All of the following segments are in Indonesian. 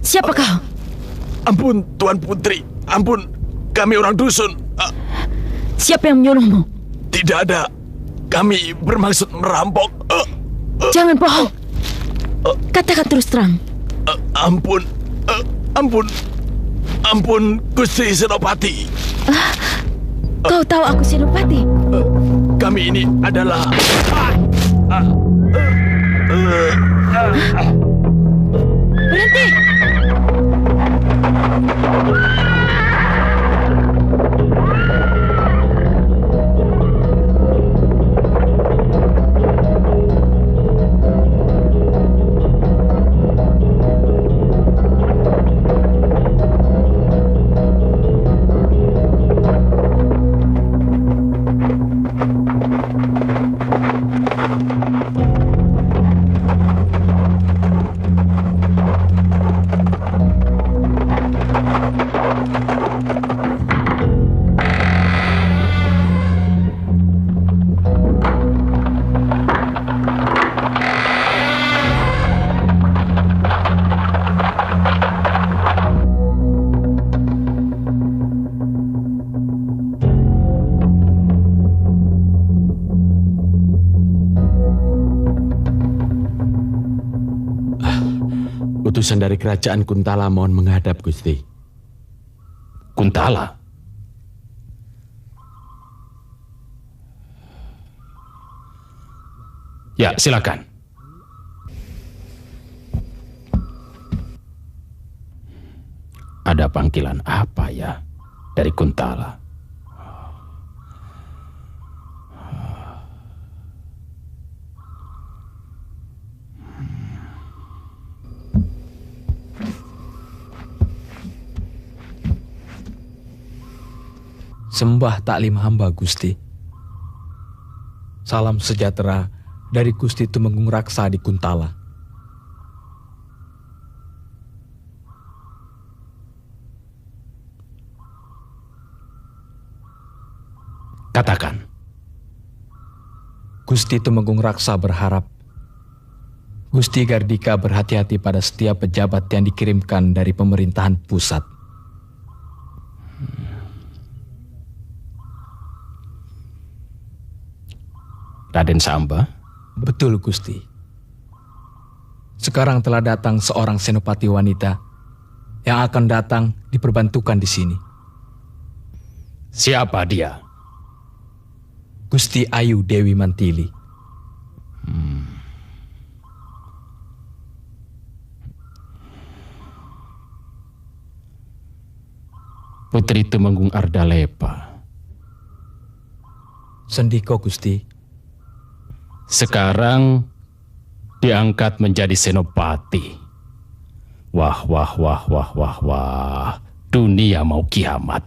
Siapa kau? Ampun, Tuan Putri. Ampun, kami orang dusun. Siapa yang menyuruhmu? Tidak ada. Kami bermaksud merampok. Jangan bohong. Katakan terus terang. Ampun. Ampun, Gusti Senopati. Kau tahu aku Senopati? Kami ini adalah... Berhenti! Utusan dari kerajaan Kuntala mohon menghadap, Gusti. Kuntala? Ya, silakan. Ada panggilan apa ya dari Kuntala? Sembah taklim hamba, Gusti. Salam sejahtera dari Gusti Tumenggung Raksa di Kuntala. Katakan. Gusti Tumenggung Raksa berharap Gusti Gardika berhati-hati pada setiap pejabat yang dikirimkan dari pemerintahan pusat. Raden Samba? Betul, Gusti. Sekarang telah datang seorang senopati wanita yang akan datang diperbantukan di sini. Siapa dia? Gusti Ayu Dewi Mantili. Putri Tumenggung Ardalepa. Sendiko, Gusti. Sekarang diangkat menjadi senopati. Wah, wah, wah, wah, wah, wah. Dunia mau kiamat.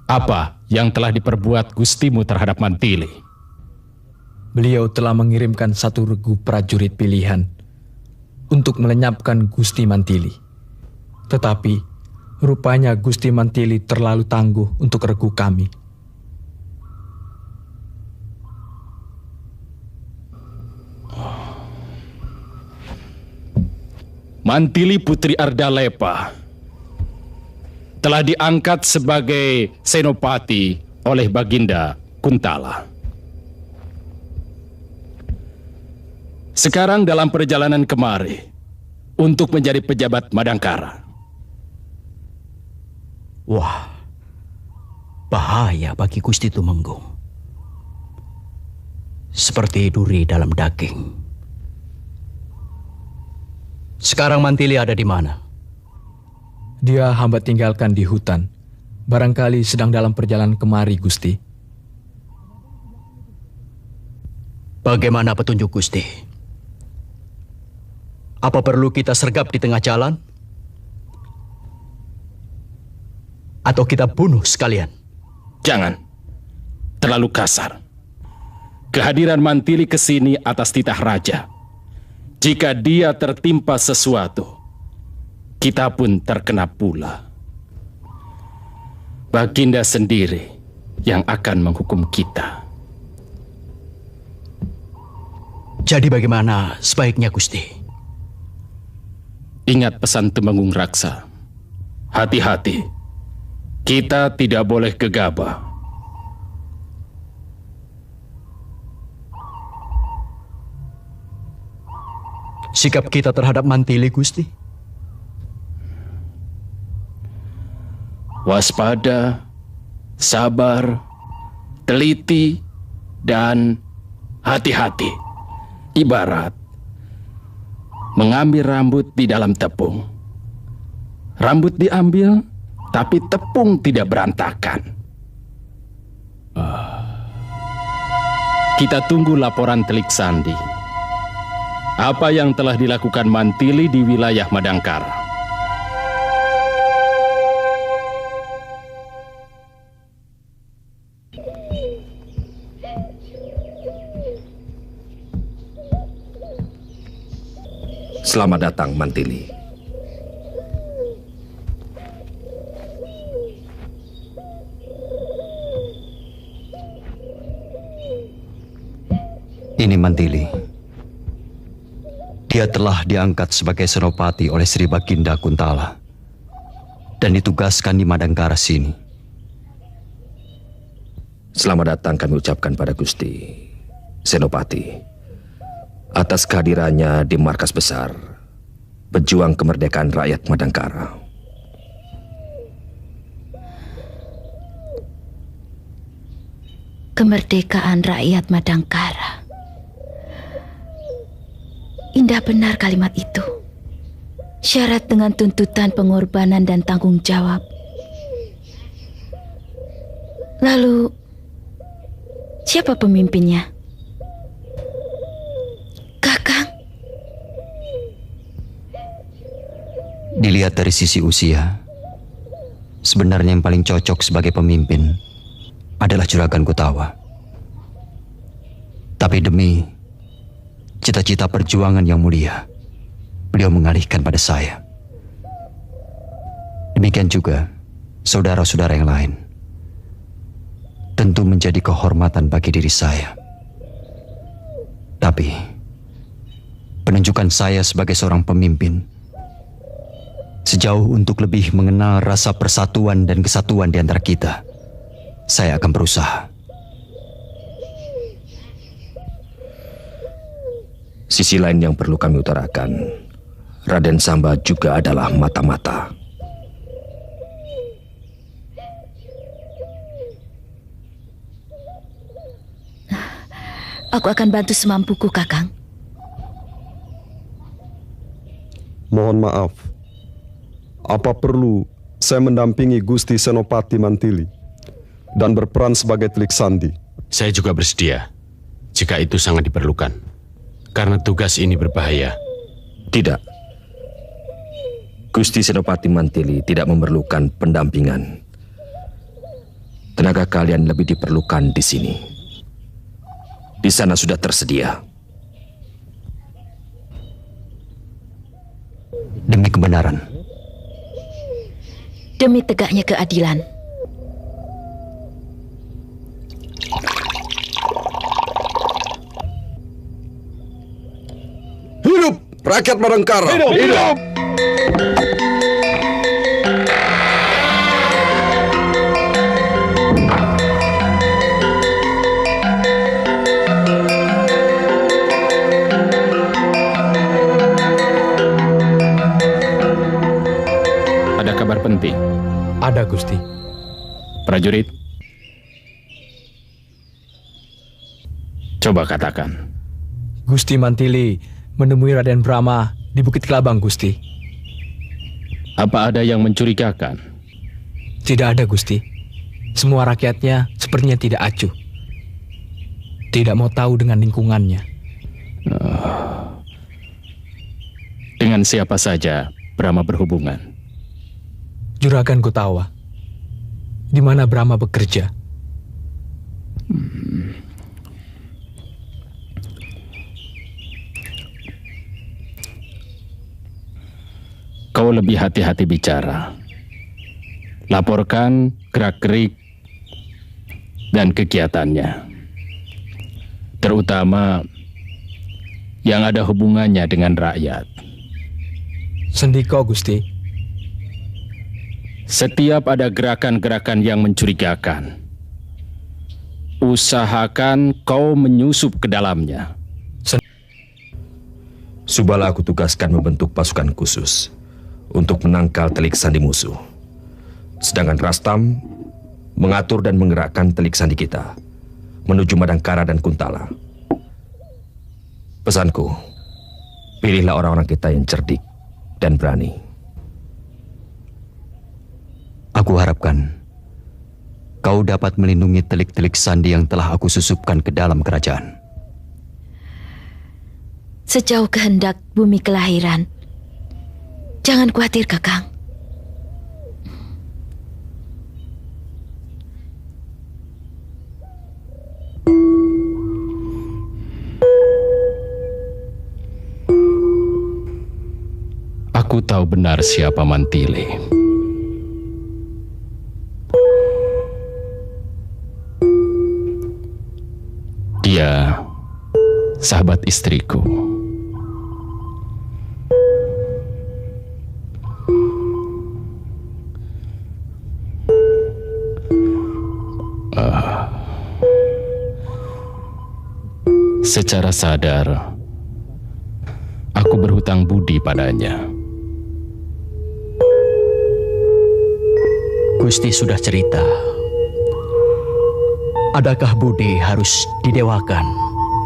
Apa yang telah diperbuat Gustimu terhadap Mantili? Beliau telah mengirimkan satu regu prajurit pilihan untuk melenyapkan Gusti Mantili. Tetapi rupanya Gusti Mantili terlalu tangguh untuk regu kami. Mantili Putri Ardalepa telah diangkat sebagai senopati oleh Baginda Kuntala. Sekarang dalam perjalanan kemari untuk menjadi pejabat Madangkara. Wah, bahaya bagi Gusti Tumenggung. Seperti duri dalam daging. Sekarang Mantili ada di mana? Dia hamba tinggalkan di hutan. Barangkali sedang dalam perjalanan kemari, Gusti. Bagaimana petunjuk Gusti? Apa perlu kita sergap di tengah jalan? Atau kita bunuh sekalian? Jangan. Terlalu kasar. Kehadiran Mantili ke sini atas titah raja. Jika dia tertimpa sesuatu, kita pun terkena pula. Baginda sendiri yang akan menghukum kita. Jadi bagaimana sebaiknya, Gusti? Ingat pesan Temenggung Raksa. Hati-hati. Kita tidak boleh gegabah. Sikap kita terhadap Mantili, Gusti? Waspada, sabar, teliti, dan hati-hati. Ibarat mengambil rambut di dalam tepung. Rambut diambil, tapi tepung tidak berantakan. Kita tunggu laporan Telik Sandi. Apa yang telah dilakukan Mantili di wilayah Madangkara? Selamat datang, Mantili. Ini Mantili. Dia telah diangkat sebagai senopati oleh Sri Baginda Kuntala dan ditugaskan di Madangkara sini. Selamat datang kami ucapkan pada Gusti Senopati atas kehadirannya di markas besar pejuang kemerdekaan rakyat Madangkara. Kemerdekaan rakyat Madangkara. Indah benar kalimat itu. Syarat dengan tuntutan pengorbanan dan tanggung jawab. Lalu, siapa pemimpinnya? Kakang? Dilihat dari sisi usia, sebenarnya yang paling cocok sebagai pemimpin adalah Juragan Kutawa. Tapi demi cita-cita perjuangan yang mulia, beliau mengalihkan pada saya. Demikian juga saudara-saudara yang lain. Tentu menjadi kehormatan bagi diri saya. Tapi penunjukan saya sebagai seorang pemimpin sejauh untuk lebih mengenal rasa persatuan dan kesatuan di antara kita, saya akan berusaha. Sisi lain yang perlu kami utarakan, Raden Samba juga adalah mata-mata. Aku akan bantu semampuku, Kakang. Mohon maaf, apa perlu saya mendampingi Gusti Senopati Mantili dan berperan sebagai Telik Sandi? Saya juga bersedia, jika itu sangat diperlukan. Karena tugas ini berbahaya. Tidak. Gusti Senopati Mantili tidak memerlukan pendampingan. Tenaga kalian lebih diperlukan di sini. Di sana sudah tersedia. Demi kebenaran. Demi tegaknya keadilan. Hidup rakyat Madangkara! Hidup! Hidup! Ada kabar penting. Ada, Gusti. Prajurit, coba katakan. Gusti Mantili menemui Raden Brahma di Bukit Kelabang, Gusti. Apa ada yang mencurigakan? Tidak ada, Gusti. Semua rakyatnya sepertinya tidak acuh. Tidak mau tahu dengan lingkungannya. Dengan siapa saja Brahma berhubungan? Juragan Kutawa, di mana Brahma bekerja. Kau lebih hati-hati bicara. Laporkan gerak-gerik dan kegiatannya. Terutama yang ada hubungannya dengan rakyat. Sendika Gusti. Setiap ada gerakan-gerakan yang mencurigakan, usahakan kau menyusup ke dalamnya. Subala aku tugaskan membentuk pasukan khusus untuk menangkal telik sandi musuh. Sedangkan Rastam mengatur dan menggerakkan telik sandi kita menuju Madangkara dan Kuntala. Pesanku, pilihlah orang-orang kita yang cerdik dan berani. Aku harapkan kau dapat melindungi telik-telik sandi yang telah aku susupkan ke dalam kerajaan. Sejauh kehendak bumi kelahiran, jangan khawatir, Kakang. Aku tahu benar siapa Mantili. Dia sahabat istriku. Secara sadar, aku berhutang budi padanya. Gusti sudah cerita. Adakah budi harus didewakan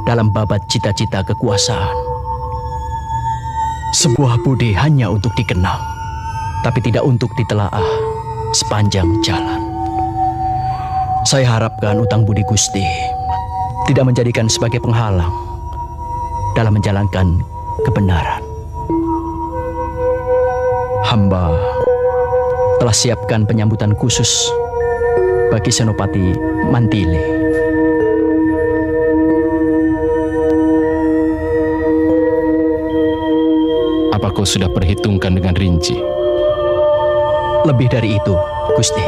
dalam babat cita-cita kekuasaan? Sebuah budi hanya untuk dikenang, tapi tidak untuk ditelaah sepanjang jalan. Saya harapkan utang budi Gusti tidak menjadikan sebagai penghalang dalam menjalankan kebenaran. Hamba telah siapkan penyambutan khusus bagi Senopati Mantili. Apa kau sudah perhitungkan dengan rinci? Lebih dari itu, Gusti.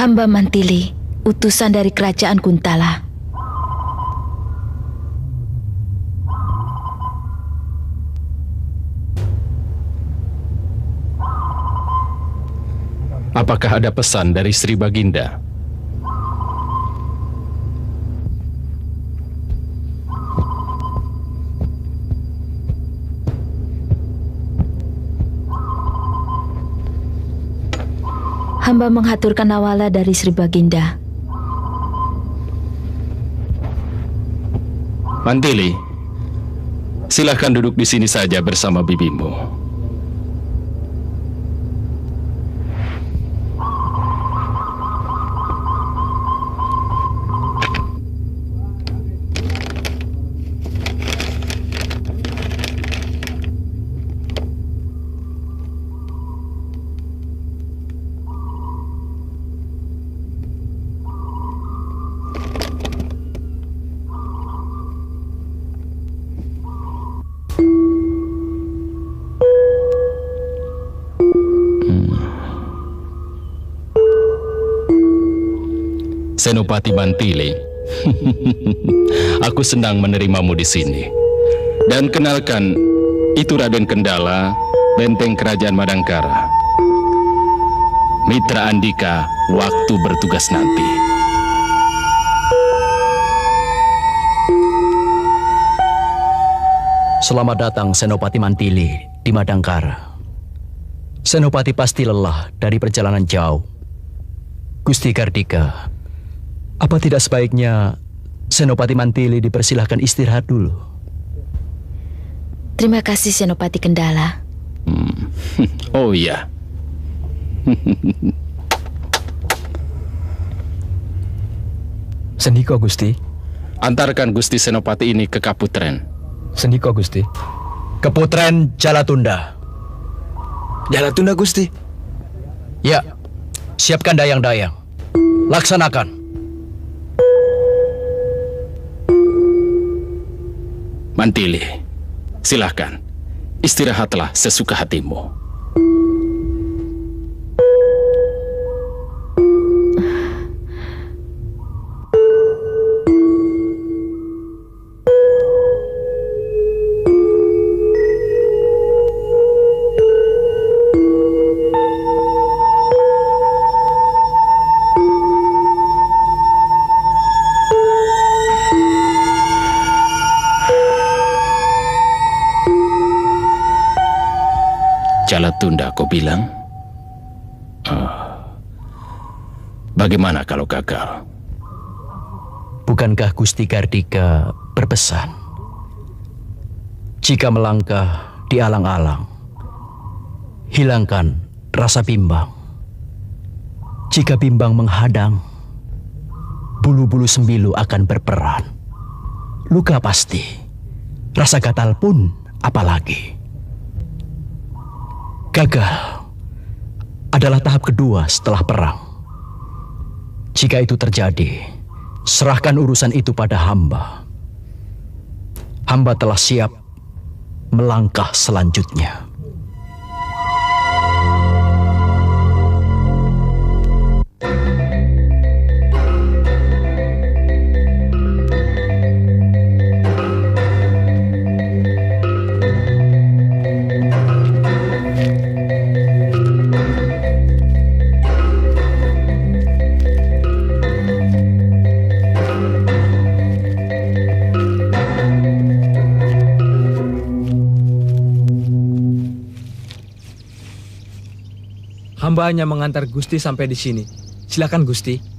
Hamba Mantili, utusan dari kerajaan Kuntala. Apakah ada pesan dari Sri Baginda? Hamba menghaturkan awala dari Sri Baginda. Mantili, silahkan duduk di sini saja bersama bibimu. Senopati Mantili, aku senang menerimamu di sini. Dan kenalkan, itu Raden Kendala, benteng kerajaan Madangkara. Mitra Andika, waktu bertugas nanti. Selamat datang Senopati Mantili di Madangkara. Senopati pasti lelah dari perjalanan jauh. Gusti Gardika, apa tidak sebaiknya Senopati Mantili dipersilahkan istirahat dulu. Terima kasih Senopati Kendala. Oh iya. Sendiko Gusti. Antarkan Gusti Senopati ini ke Kaputren. Sendiko Gusti. Keputren Jalatunda. Jalatunda Gusti. Ya, siapkan dayang-dayang. Laksanakan. Mantili, silahkan. Istirahatlah sesuka hatimu. Jalatunda, kau bilang? Bagaimana kalau gagal? Bukankah Gusti Gardika berpesan, jika melangkah di alang-alang, hilangkan rasa bimbang. Jika bimbang menghadang, bulu-bulu sembilu akan berperan. Luka pasti, rasa gatal pun apalagi. Gagal adalah tahap kedua setelah perang. Jika itu terjadi, serahkan urusan itu pada hamba. Hamba telah siap melangkah selanjutnya. Hamba hanya mengantar Gusti sampai di sini. Silakan Gusti.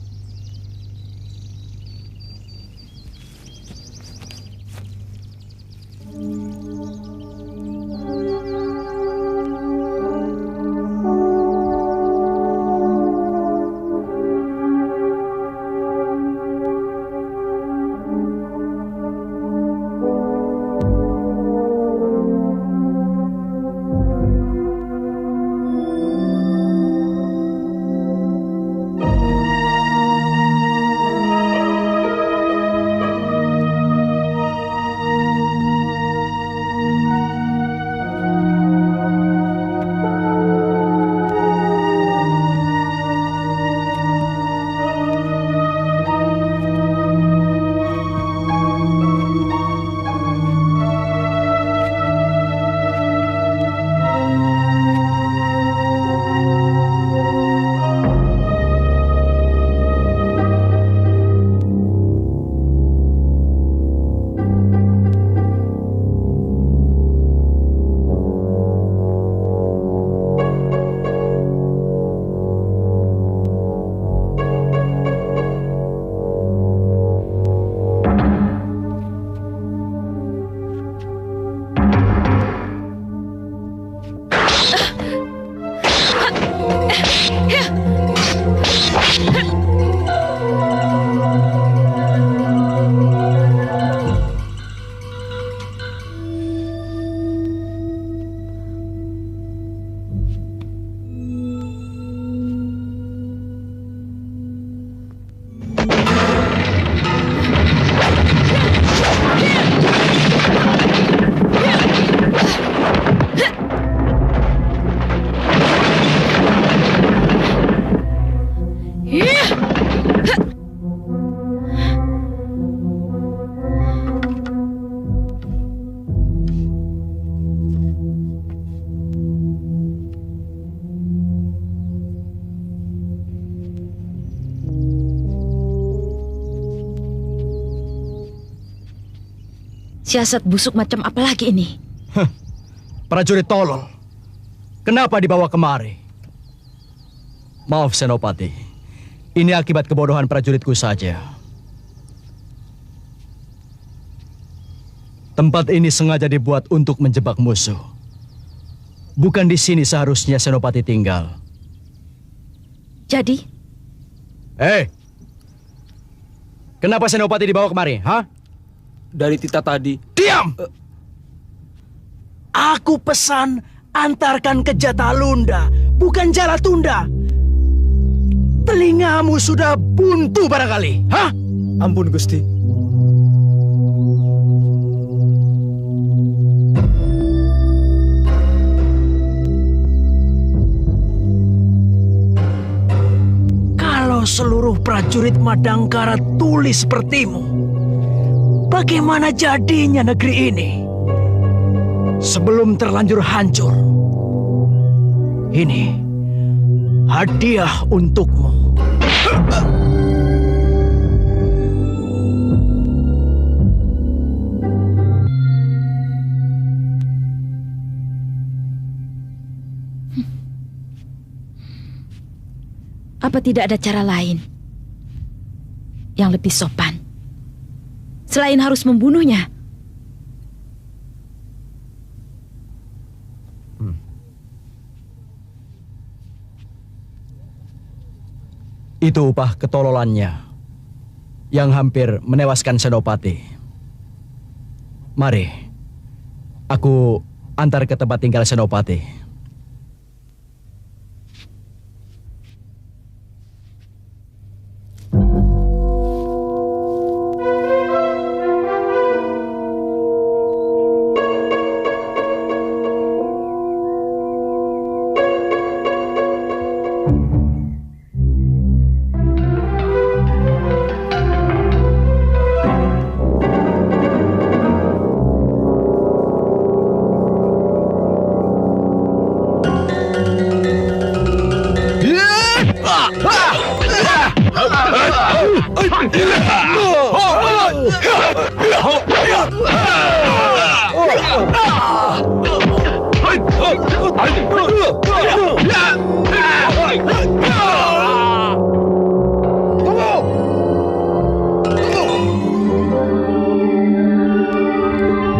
Siasat busuk macam apa lagi ini? Prajurit tolol. Kenapa dibawa kemari? Maaf Senopati, ini akibat kebodohan prajuritku saja. Tempat ini sengaja dibuat untuk menjebak musuh. Bukan di sini seharusnya Senopati tinggal. Jadi, kenapa Senopati dibawa kemari? Hah? Dari Tita tadi. Diam! Aku pesan antarkan ke Jatalunda, bukan Jalatunda. Telingamu sudah buntu barangkali. Hah? Ampun Gusti. Kalau seluruh prajurit Madangkara tulis sepertimu, bagaimana jadinya negeri ini? Sebelum terlanjur hancur, ini hadiah untukmu. apa tidak ada cara lain yang lebih sopan selain harus membunuhnya? Itu upah ketololannya yang hampir menewaskan Senopati. Mari, aku antar ke tempat tinggal Senopati.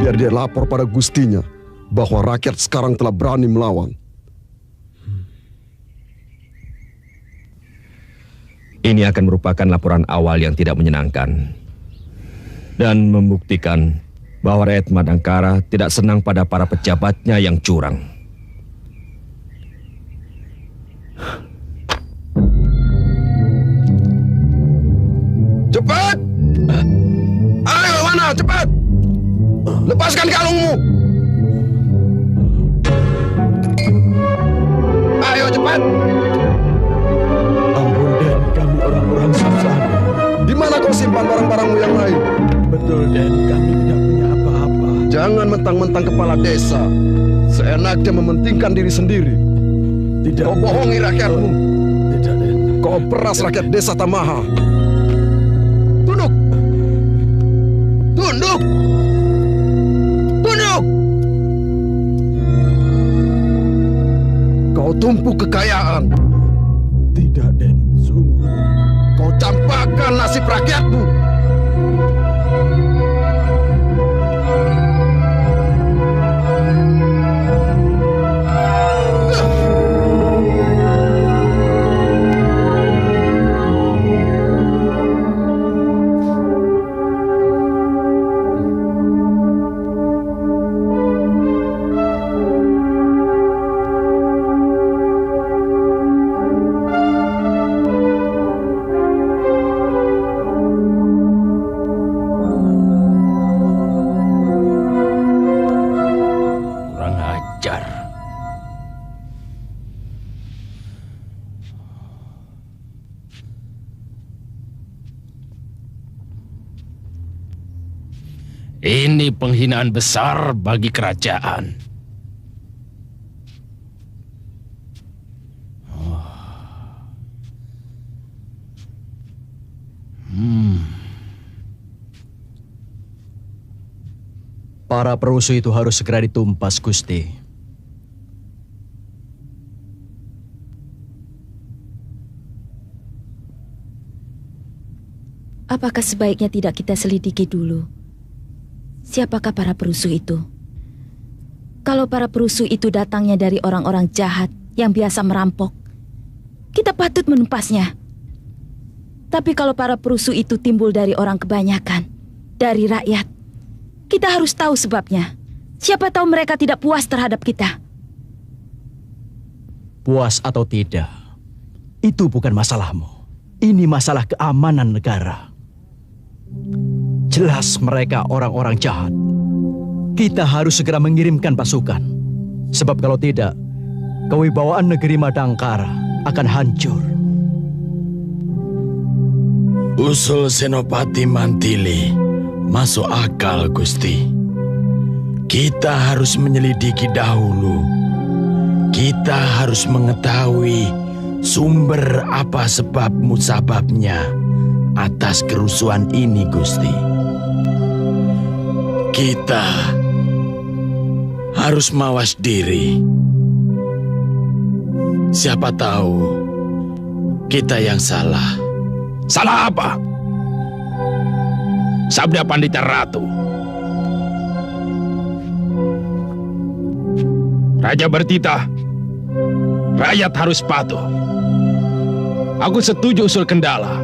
Biar dia lapor pada gustinya bahwa rakyat sekarang telah berani melawan. Ini akan merupakan laporan awal yang tidak menyenangkan dan membuktikan bahwa rakyat Madangkara tidak senang pada para pejabatnya yang curang. Cepat! Ayo mana? Cepat! Lepaskan kalungmu! Ayo cepat! Ampun Den, kami orang-orang susah. Di mana kau simpan barang-barangmu yang lain? Betul Den, kami tidak punya apa-apa. Jangan mentang-mentang kepala desa, seenaknya mementingkan diri sendiri. Tidak. Kau bohongi rakyatmu. Tidak Den. Kau peras rakyat desa Tamaha. Tunduk! Tunduk! Tunduk! Kau tumpuk kekayaan. Tidak Den, sungguh. Kau campakkan nasib rakyatmu. Ini penghinaan besar bagi kerajaan. Para perusuh itu harus segera ditumpas, Gusti. Apakah sebaiknya tidak kita selidiki dulu siapakah para perusuh itu? Kalau para perusuh itu datangnya dari orang-orang jahat yang biasa merampok, kita patut menumpasnya. Tapi kalau para perusuh itu timbul dari orang kebanyakan, dari rakyat, kita harus tahu sebabnya. Siapa tahu mereka tidak puas terhadap kita. Puas atau tidak, itu bukan masalahmu. Ini masalah keamanan negara. Jelas mereka orang-orang jahat. Kita harus segera mengirimkan pasukan. Sebab kalau tidak, kewibawaan negeri Madangkara akan hancur. Usul Senopati Mantili masuk akal, Gusti. Kita harus menyelidiki dahulu. Kita harus mengetahui sumber apa sebab musababnya atas kerusuhan ini, Gusti. Kita harus mawas diri. Siapa tahu kita yang salah. Salah apa? Sabda Pandita Ratu. Raja bertitah, rakyat harus patuh. Aku setuju usul Kendala.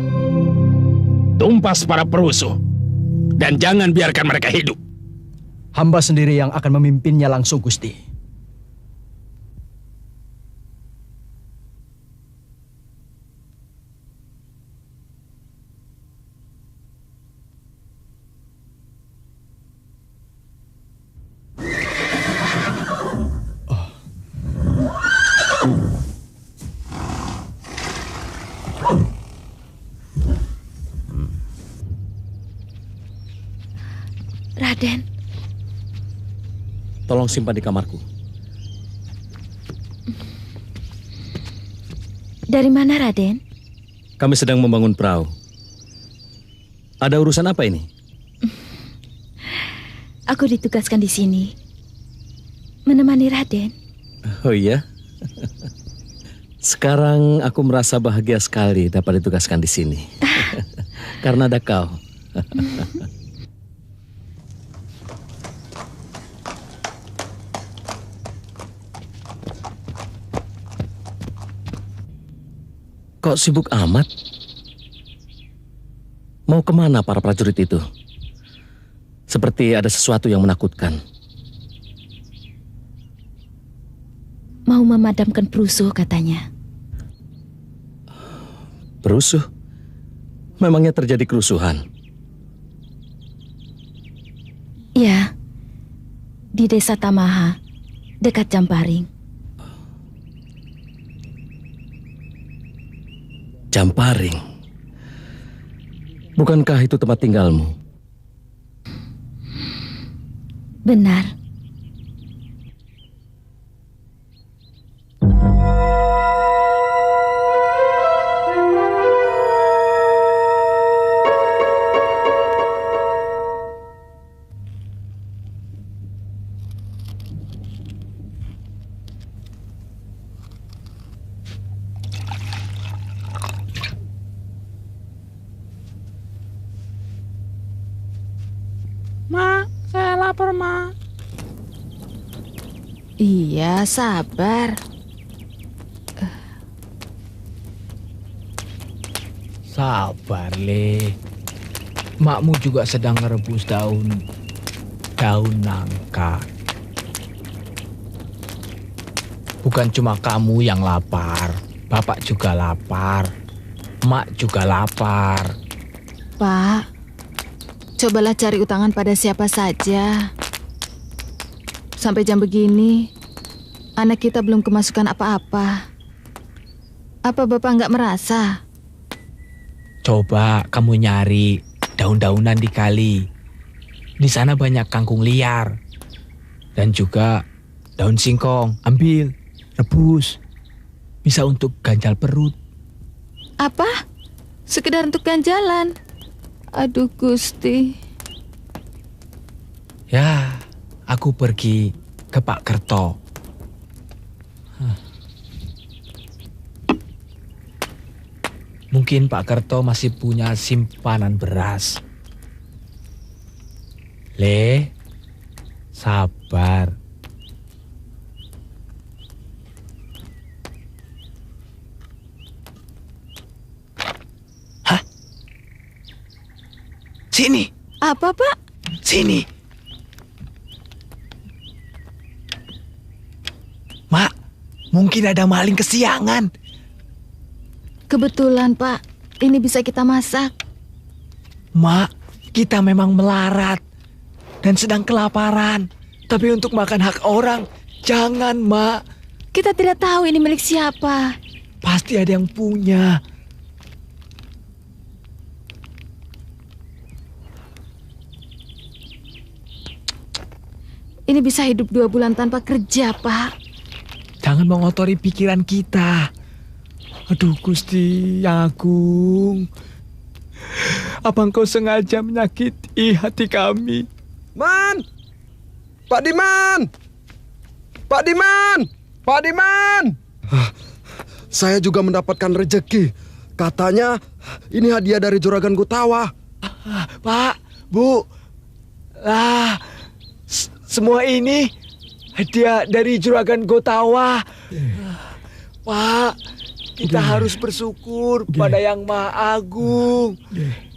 Tumpas para perusuh dan jangan biarkan mereka hidup. Hamba sendiri yang akan memimpinnya langsung, Gusti. Raden, tolong simpan di kamarku. dari mana Raden? Kami sedang membangun perahu. Ada urusan apa ini? Aku ditugaskan di sini menemani Raden. Oh iya? Sekarang aku merasa bahagia sekali dapat ditugaskan di sini. Karena ada kau. Kok sibuk amat? Mau kemana para prajurit itu? Seperti ada sesuatu yang menakutkan. Mau memadamkan perusuh katanya. Perusuh? Memangnya terjadi kerusuhan? Ya, di desa Tamaha, dekat Jamparing. Jamparing? Bukankah itu tempat tinggalmu? Benar. Ma, saya lapar, Ma. Iya, sabar. Sabar, Le. Makmu juga sedang merebus daun nangka. Bukan cuma kamu yang lapar, Bapak juga lapar, Mak juga lapar. Pak, cobalah cari utangan pada siapa saja. Sampai jam begini, anak kita belum kemasukan apa-apa. Apa Bapak nggak merasa? Coba kamu nyari daun-daunan di kali. Di sana banyak kangkung liar. Dan juga daun singkong. Ambil, rebus. Bisa untuk ganjal perut. Apa? Sekedar untuk ganjalan? Aduh Gusti. Ya, aku pergi ke Pak Kerto. Mungkin Pak Kerto masih punya simpanan beras. Le, sabar. Hah? Sini. Apa, Pak? Sini. Mak, mungkin ada maling kesiangan. Kebetulan, Pak. Ini bisa kita masak. Mak, kita memang melarat dan sedang kelaparan. Tapi untuk makan hak orang, jangan, Mak. Kita tidak tahu ini milik siapa. Pasti ada yang punya. Ini bisa hidup 2 bulan tanpa kerja, Pak. Jangan mengotori pikiran kita. Aduh Gusti yang Agung, apa engkau sengaja menyakiti hati kami? Man! Pak Diman! Pak Diman! Pak Diman! Saya juga mendapatkan rejeki. Katanya ini hadiah dari Juragan Gutawa. Pak, Bu, semua ini hadiah dari Juragan Gotawa. Pak, kita harus bersyukur pada Yang Maha Agung.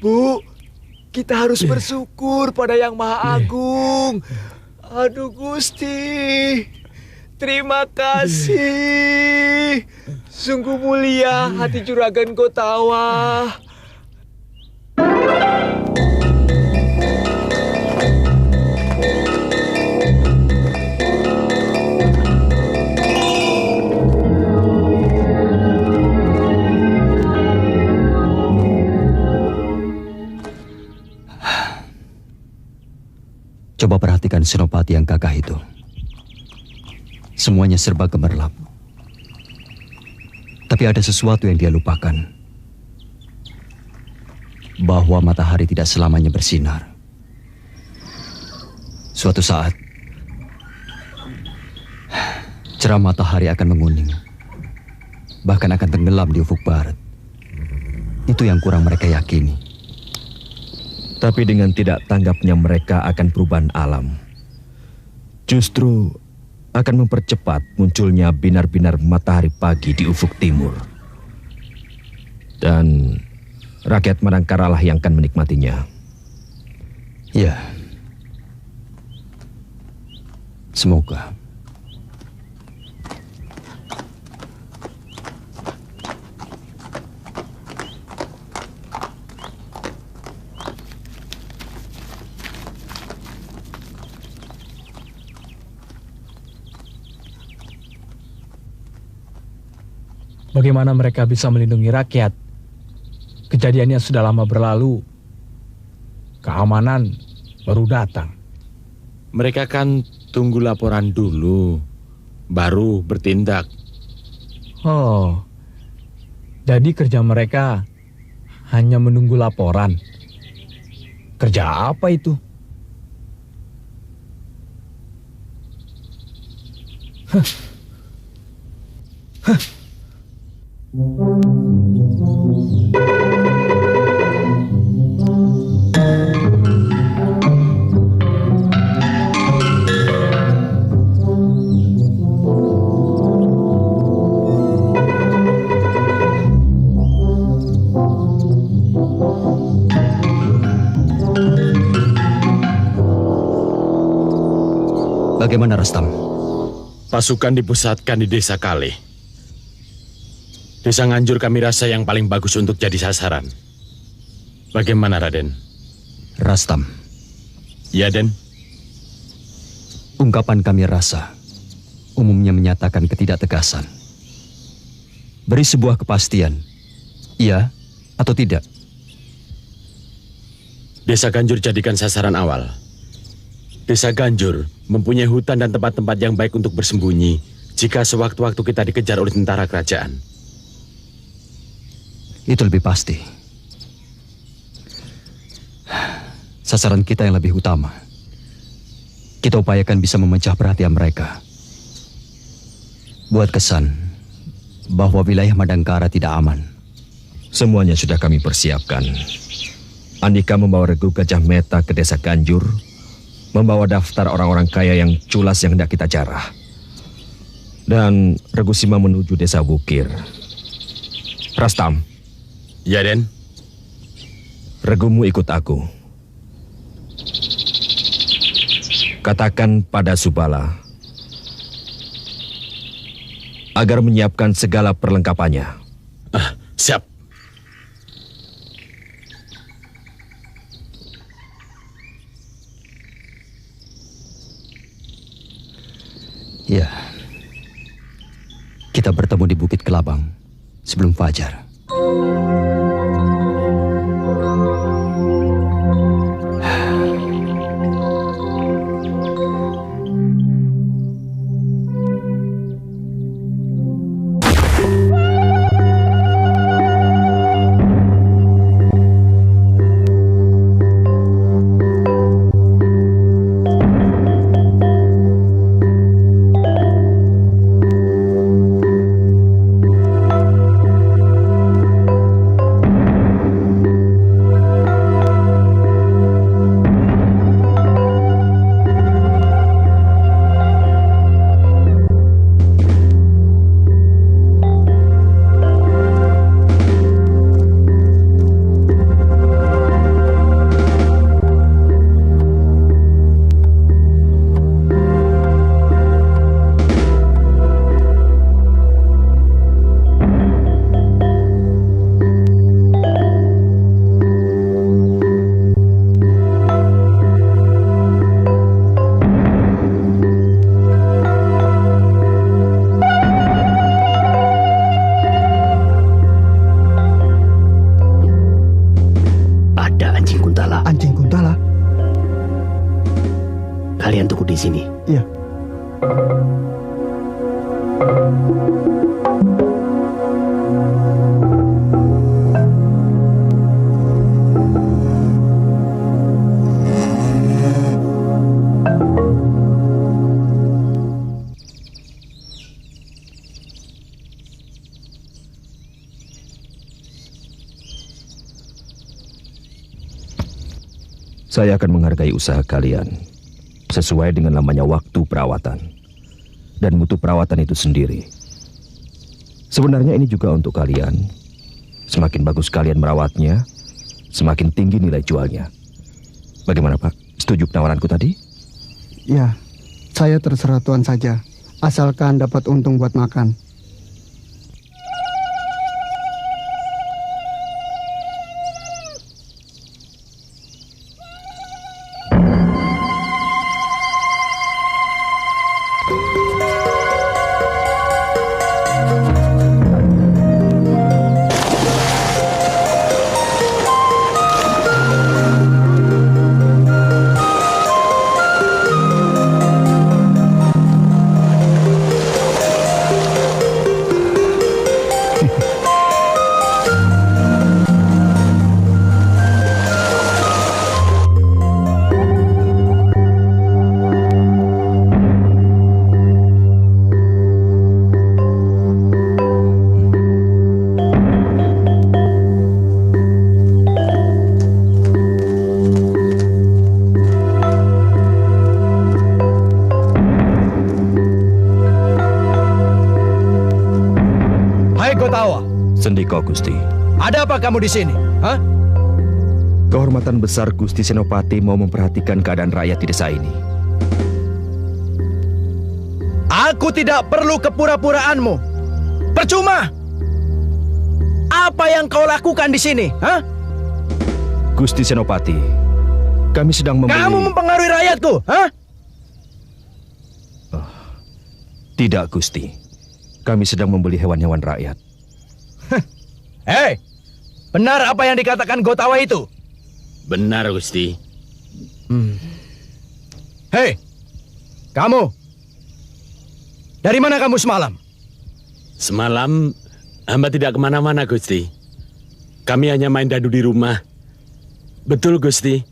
Bu, kita harus bersyukur pada Yang Maha Agung. Aduh Gusti, terima kasih. Sungguh mulia hati Juragan Gotawa. Coba perhatikan Senopati yang gagah itu. Semuanya serba gemerlap. Tapi ada sesuatu yang dia lupakan. Bahwa matahari tidak selamanya bersinar. Suatu saat, cerah matahari akan menguning. Bahkan akan tenggelam di ufuk barat. Itu yang kurang mereka yakini. Tapi dengan tidak tanggapnya mereka akan perubahan alam, justru akan mempercepat munculnya binar-binar matahari pagi di ufuk timur. Dan rakyat Madangkaralah yang akan menikmatinya. Ya, semoga. Bagaimana mereka bisa melindungi rakyat? Kejadiannya sudah lama berlalu. Keamanan baru datang. Mereka kan tunggu laporan dulu, baru bertindak. Oh, jadi kerja mereka hanya menunggu laporan. Kerja apa itu? Bagaimana Rastam? Pasukan dipusatkan di Desa Kale. Desa Nganjur kami rasa yang paling bagus untuk jadi sasaran. Bagaimana Raden? Rastam. Ya Den. Ungkapan kami rasa umumnya menyatakan ketidaktegasan. Beri sebuah kepastian, iya atau tidak. Desa Ganjur jadikan sasaran awal. Desa Ganjur mempunyai hutan dan tempat-tempat yang baik untuk bersembunyi jika sewaktu-waktu kita dikejar oleh tentara kerajaan. Itu lebih pasti. Sasaran kita yang lebih utama. Kita upayakan bisa memecah perhatian mereka. Buat kesan bahwa wilayah Madangkara tidak aman. Semuanya sudah kami persiapkan. Andika membawa Regu Gajah Meta ke Desa Ganjur membawa daftar orang-orang kaya yang culas yang hendak kita jarah. Dan Regu Sima menuju desa Bukir. Rastam. Ya, Den. Regumu ikut aku. Katakan pada Subala agar menyiapkan segala perlengkapannya. Siap. Ya, kita bertemu di Bukit Kelabang sebelum fajar. Kalian tunggu di sini. Iya. Saya akan menghargai usaha kalian sesuai dengan lamanya waktu perawatan dan mutu perawatan itu sendiri. Sebenarnya ini juga untuk kalian. Semakin bagus kalian merawatnya, semakin tinggi nilai jualnya. Bagaimana, Pak? Setuju penawaranku tadi? Ya, saya terserah Tuan saja, asalkan dapat untung buat makan. Sendiko, Gusti. Ada apa kamu di sini? Hah? Kehormatan besar Gusti Senopati mau memperhatikan keadaan rakyat di desa ini. Aku tidak perlu kepura-puraanmu. Percuma. Apa yang kau lakukan di sini? Hah? Gusti Senopati, kami sedang membeli... Kamu mempengaruhi rakyatku, hah? Tidak, Gusti. Kami sedang membeli hewan-hewan rakyat. Hei, benar apa yang dikatakan Gotawa itu? Benar, Gusti. Hei, kamu. Dari mana kamu semalam? Semalam, hamba tidak kemana-mana, Gusti. Kami hanya main dadu di rumah. Betul, Gusti.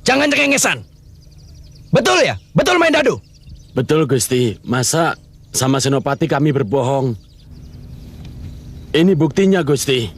Jangan cengengesan. Betul ya? Betul main dadu? Betul, Gusti. Masa sama Senopati kami berbohong? Ini buktinya, Gusti.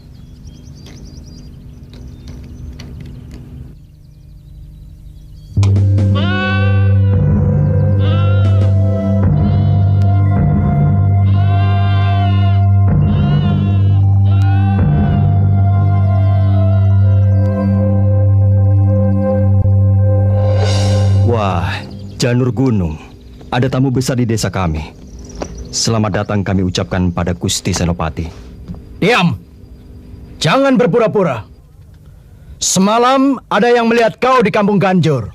Janur Gunung, ada tamu besar di desa kami. Selamat datang kami ucapkan pada Gusti Senopati. Diam! Jangan berpura-pura. Semalam ada yang melihat kau di kampung Ganjur.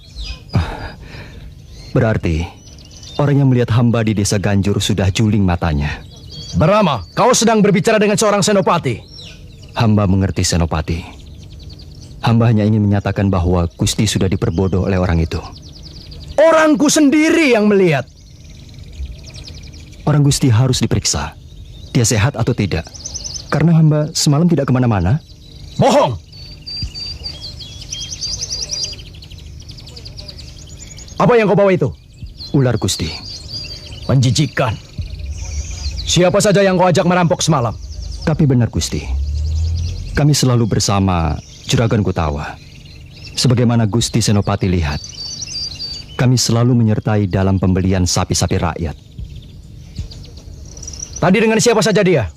Berarti orang yang melihat hamba di desa Ganjur sudah juling matanya. Brahma, kau sedang berbicara dengan seorang senopati. Hamba mengerti Senopati. Hamba hanya ingin menyatakan bahwa Gusti sudah diperbodoh oleh orang itu. Orangku sendiri yang melihat. Orang Gusti harus diperiksa. Dia sehat atau tidak. Karena hamba semalam tidak kemana-mana. Bohong! Apa yang kau bawa itu? Ular Gusti. Menjijikkan. Siapa saja yang kau ajak merampok semalam? Tapi benar Gusti. Kami selalu bersama Juragan Kutawa. Sebagaimana Gusti Senopati lihat, kami selalu menyertai dalam pembelian sapi-sapi rakyat. Tadi dengan siapa saja dia?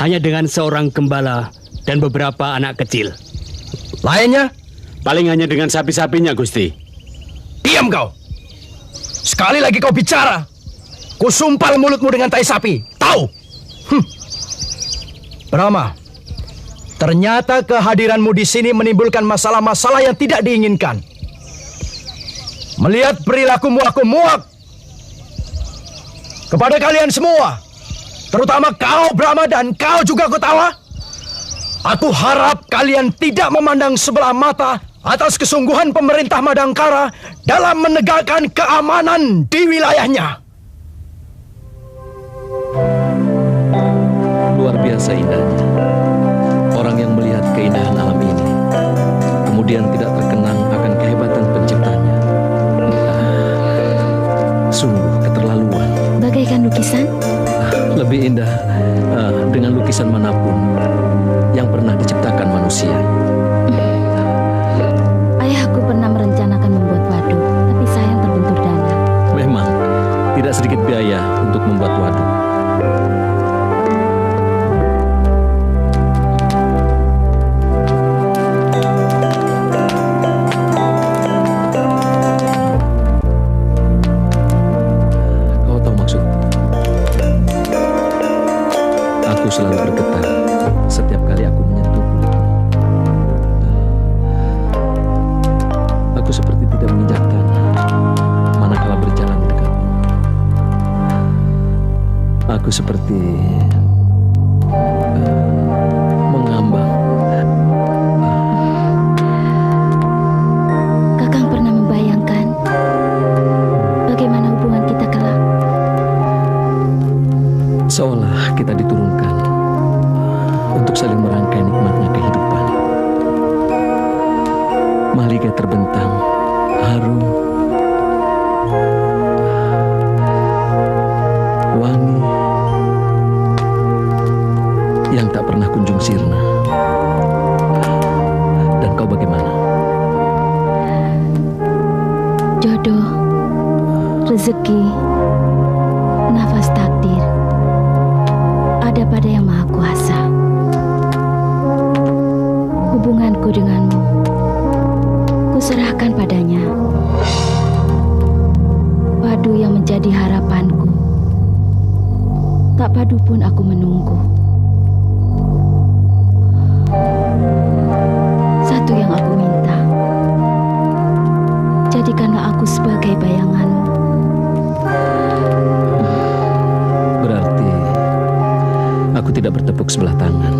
Hanya dengan seorang gembala dan beberapa anak kecil. Lainnya? Paling hanya dengan sapi-sapinya, Gusti. Diam kau! Sekali lagi kau bicara, kusumpal mulutmu dengan tai sapi. Tahu? Brahma, ternyata kehadiranmu di sini menimbulkan masalah-masalah yang tidak diinginkan. Melihat perilakumu aku muak. Kepada kalian semua, terutama kau Brahma dan kau juga Kutawa, aku harap kalian tidak memandang sebelah mata atas kesungguhan pemerintah Madangkara dalam menegakkan keamanan di wilayahnya. Luar biasa indahnya. Orang yang melihat keindahan alam ini, kemudian tidak terkenang akan kehebatan penciptanya. Sungguh keterlaluan. Bagaikan lukisan? Lebih indah dengan lukisan manapun yang pernah diciptakan manusia. Ayahku pernah merencanakan membuat waduk, tapi sayang terbentur dana. Memang tidak sedikit biaya untuk membuat waduk. Kau tahu maksudku? Aku selalu bergetar setiap kali aku menyentuh kulitmu. Aku seperti tidak menginjakkan manakala berjalan dekatmu. Aku seperti mengambang. Kakang pernah membayangkan bagaimana hubungan kita kelak? Seolah kita diturunkan untuk saling merangkai nikmatnya kehidupan. Mahligai terbentang, harum, wangi, yang tak pernah kunjung sirna. Dan kau bagaimana? Jodoh, rezeki, nafas takdir, ada pada Yang Maha Kuasa. Hubunganku denganmu kuserahkan padanya. Padu yang menjadi harapanku. Tak padu pun aku menunggu. Satu yang aku minta, jadikanlah aku sebagai bayanganmu. Berarti aku tidak bertepuk sebelah tangan.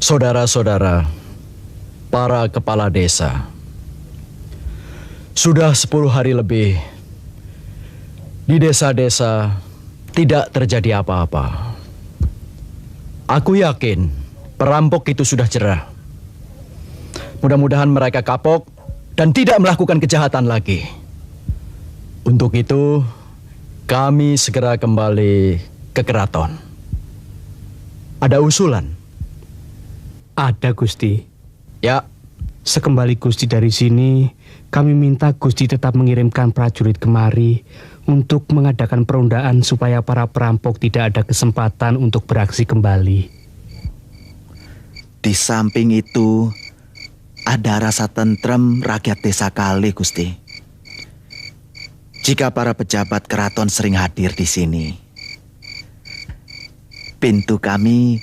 Saudara-saudara, para kepala desa, sudah 10 hari lebih di desa-desa tidak terjadi apa-apa. Aku yakin perampok itu sudah jerah. Mudah-mudahan mereka kapok dan tidak melakukan kejahatan lagi. Untuk itu, Kami segera kembali ke keraton. Ada usulan? Ada, Gusti. Ya. Sekembali Gusti dari sini, kami minta Gusti tetap mengirimkan prajurit kemari untuk mengadakan perundaan supaya para perampok tidak ada kesempatan untuk beraksi kembali. Di samping itu, ada rasa tentrem rakyat desa Kali, Gusti. Jika para pejabat keraton sering hadir di sini, pintu kami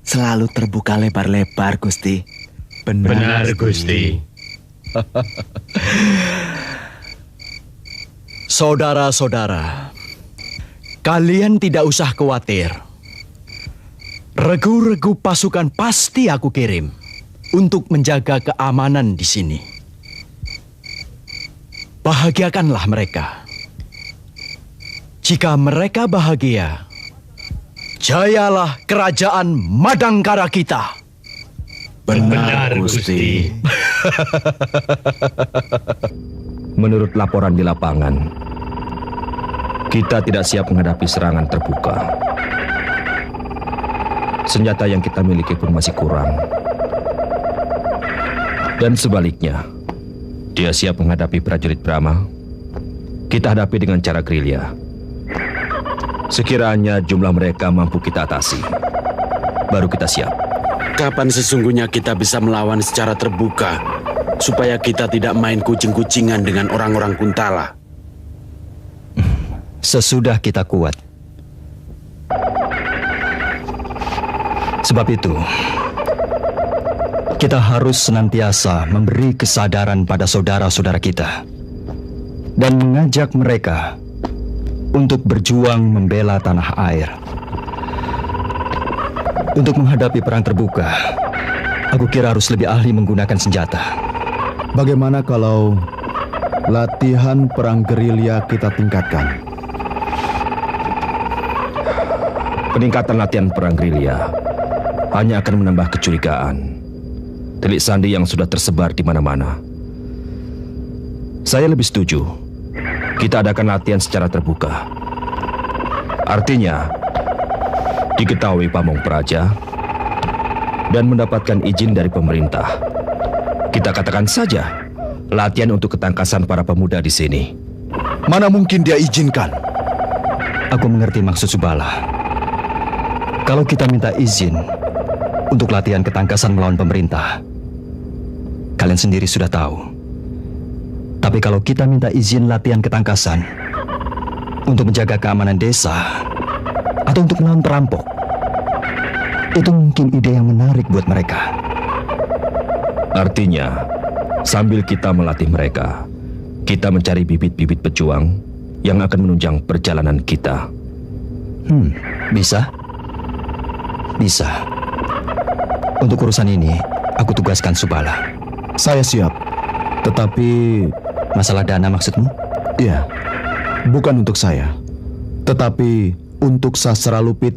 selalu terbuka lebar-lebar, Gusti. Benar, Gusti. Saudara-saudara, kalian tidak usah khawatir. Regu-regu pasukan pasti aku kirim untuk menjaga keamanan di sini. Bahagiakanlah mereka. Jika mereka bahagia, jayalah kerajaan Madangkara kita. Benar, Gusti. Menurut laporan di lapangan, kita tidak siap menghadapi serangan terbuka. Senjata yang kita miliki pun masih kurang. Dan sebaliknya, dia siap menghadapi prajurit Brahma. Kita hadapi dengan cara gerilya. Sekiranya jumlah mereka mampu kita atasi, baru kita siap. Kapan sesungguhnya kita bisa melawan secara terbuka, supaya kita tidak main kucing-kucingan dengan orang-orang Kuntala? Sesudah kita kuat. Sebab itu, kita harus senantiasa memberi kesadaran pada saudara-saudara kita dan mengajak mereka untuk berjuang membela tanah air. Untuk menghadapi perang terbuka, aku kira harus lebih ahli menggunakan senjata. Bagaimana kalau latihan perang gerilya kita tingkatkan? Peningkatan latihan perang gerilya hanya akan menambah kecurigaan. Telik sandi yang sudah tersebar di mana-mana. Saya lebih setuju kita adakan latihan secara terbuka. Artinya, diketahui pamong praja dan mendapatkan izin dari pemerintah. Kita katakan saja latihan untuk ketangkasan para pemuda di sini. Mana mungkin dia izinkan? Aku mengerti maksud Subala. Kalau kita minta izin untuk latihan ketangkasan melawan pemerintah, kalian sendiri sudah tahu. Tapi kalau kita minta izin latihan ketangkasan untuk menjaga keamanan desa atau untuk melawan perampok, itu mungkin ide yang menarik buat mereka. Artinya, sambil kita melatih mereka, kita mencari bibit-bibit pejuang yang akan menunjang perjalanan kita. Bisa? Bisa. Untuk urusan ini, aku tugaskan Subala. Saya siap. Tetapi... Masalah dana maksudmu? Iya. Bukan untuk saya. Tetapi untuk Sasralupit,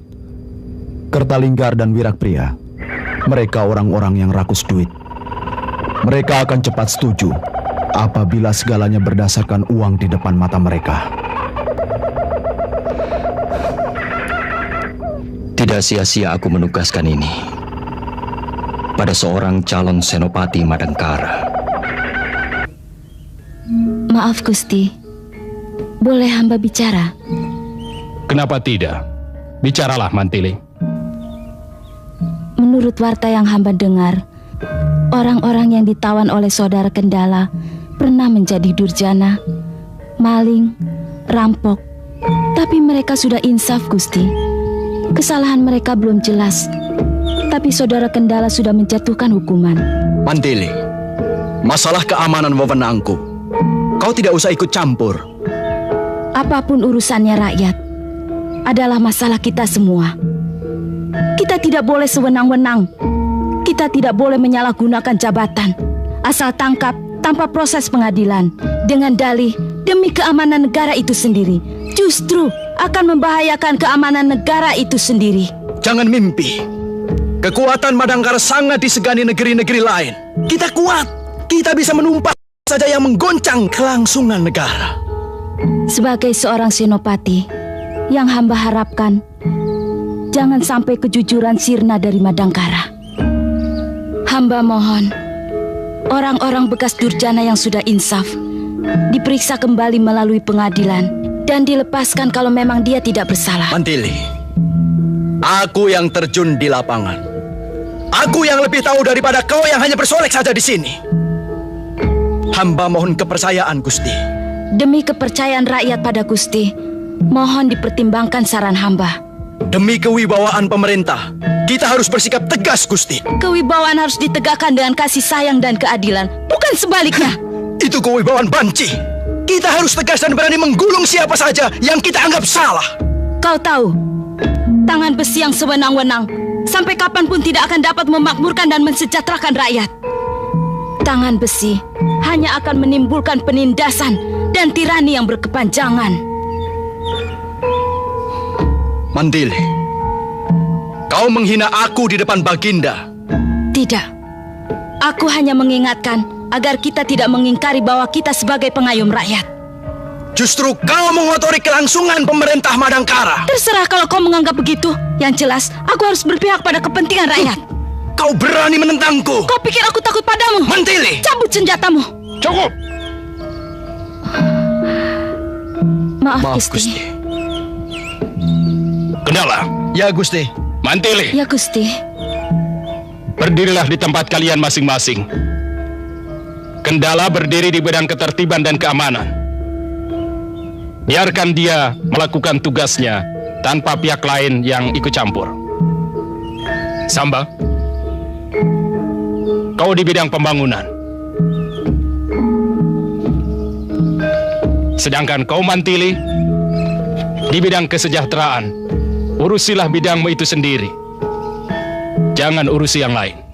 Kertalinggar dan Wirakpria. Mereka orang-orang yang rakus duit. Mereka akan cepat setuju apabila segalanya berdasarkan uang di depan mata mereka. Tidak sia-sia aku menugaskan ini pada seorang calon senopati Madangkara. Maaf Gusti, boleh hamba bicara? Kenapa tidak? Bicaralah Mantili. Menurut warta yang hamba dengar, orang-orang yang ditawan oleh saudara Kendala pernah menjadi durjana, maling, rampok. Tapi mereka sudah insaf Gusti. Kesalahan mereka belum jelas, tapi saudara Kendala sudah menjatuhkan hukuman. Mantili, masalah keamanan wewenangku. Kau tidak usah ikut campur. Apapun urusannya rakyat adalah masalah kita semua. Kita tidak boleh sewenang-wenang. Kita tidak boleh menyalahgunakan jabatan asal tangkap tanpa proses pengadilan dengan dalih demi keamanan negara itu sendiri. Justru akan membahayakan keamanan negara itu sendiri. Jangan mimpi. Kekuatan Madangkara sangat disegani negeri-negeri lain. Kita kuat. Kita bisa menumpas saja yang menggoncang kelangsungan negara. Sebagai seorang senopati, yang hamba harapkan jangan sampai kejujuran sirna dari Madangkara. Hamba mohon orang-orang bekas durjana yang sudah insaf diperiksa kembali melalui pengadilan dan dilepaskan kalau memang dia tidak bersalah. Mantili, aku yang terjun di lapangan. Aku yang lebih tahu daripada kau yang hanya bersolek saja di sini. Hamba mohon kepercayaan, Gusti. Demi kepercayaan rakyat pada Gusti, mohon dipertimbangkan saran hamba. Demi kewibawaan pemerintah, kita harus bersikap tegas, Gusti. Kewibawaan harus ditegakkan dengan kasih sayang dan keadilan, bukan sebaliknya. Itu kewibawaan banci. Kita harus tegas dan berani menggulung siapa saja yang kita anggap salah. Kau tahu, tangan besi yang sewenang-wenang sampai kapanpun tidak akan dapat memakmurkan dan mensejahterakan rakyat. Tangan besi hanya akan menimbulkan penindasan dan tirani yang berkepanjangan. Mantili, kau menghina aku di depan Baginda. Tidak, aku hanya mengingatkan agar kita tidak mengingkari bahwa kita sebagai pengayom rakyat. Justru kau mengotori kelangsungan pemerintah Madangkara. Terserah kalau kau menganggap begitu. Yang jelas, aku harus berpihak pada kepentingan rakyat. Kau berani menentangku? Kau pikir aku takut padamu? Mantili! Cabut senjatamu. Cukup! Maaf, Gusti. Kendala. Ya, Gusti. Mantili. Ya, Gusti. Berdirilah di tempat kalian masing-masing. Kendala berdiri di bidang ketertiban dan keamanan. Biarkan dia melakukan tugasnya tanpa pihak lain yang ikut campur. Samba, kau di bidang pembangunan. Sedangkan kau Mantili di bidang kesejahteraan. Urusilah bidangmu itu sendiri. Jangan urusi yang lain.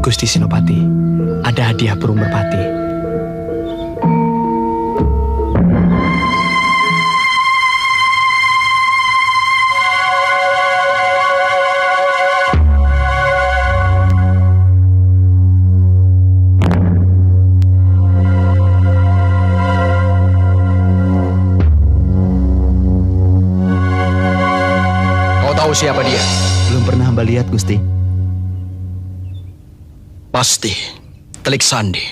Gusti Senopati, ada hadiah burung merpati. Kau tahu siapa dia? Belum pernah hamba lihat, Gusti. Pasti Telik Sandi.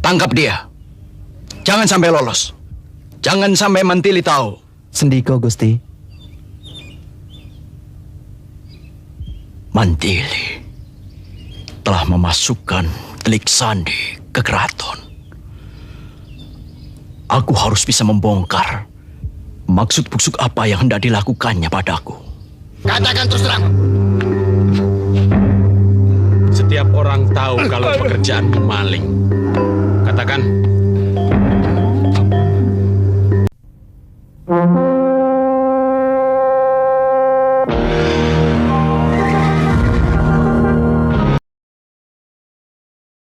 Tangkap dia. Jangan sampai lolos. Jangan sampai Mantili tahu. Sendiko, Gusti. Mantili telah memasukkan Telik Sandi ke keraton. Aku harus bisa membongkar maksud busuk apa yang hendak dilakukannya padaku. Katakan terus terang. Setiap orang tahu kalau pekerjaanmu maling. Katakan,